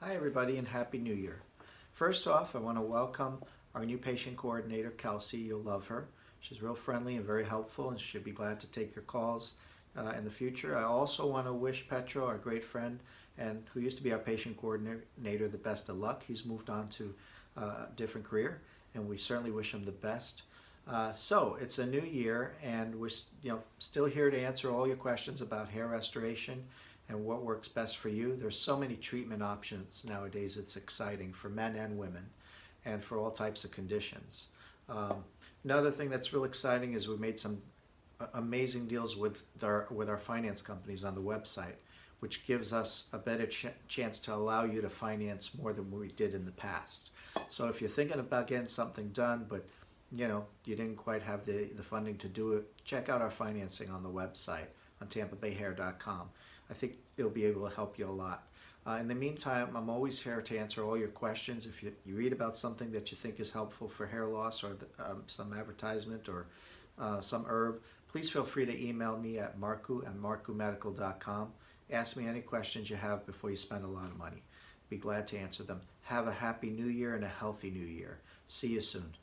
Hi everybody and Happy New Year. First off, I want to welcome our new patient coordinator, Kelsey. You'll love her. She's real friendly and very helpful, and she'll be glad to take your calls in the future. I also want to wish Petro, our great friend and who used to be our patient coordinator, the best of luck. He's moved on to a different career, and we certainly wish him the best. So it's a new year, and we're still here to answer all your questions about hair restoration and what works best for you. There's so many treatment options nowadays. It's exciting for men and women and for all types of conditions. Another thing that's real exciting is we made some amazing deals with our finance companies on the website, which gives us a better chance to allow you to finance more than we did in the past. So if you're thinking about getting something done, but you didn't quite have the funding to do it, check out our financing on the website on tampabayhair.com. I think it'll be able to help you a lot. In the meantime, I'm always here to answer all your questions. If you read about something that you think is helpful for hair loss, or some advertisement, or some herb, please feel free to email me at markou@markoumedical.com. Ask me any questions you have before you spend a lot of money. Be glad to answer them. Have a happy new year and a healthy new year. See you soon.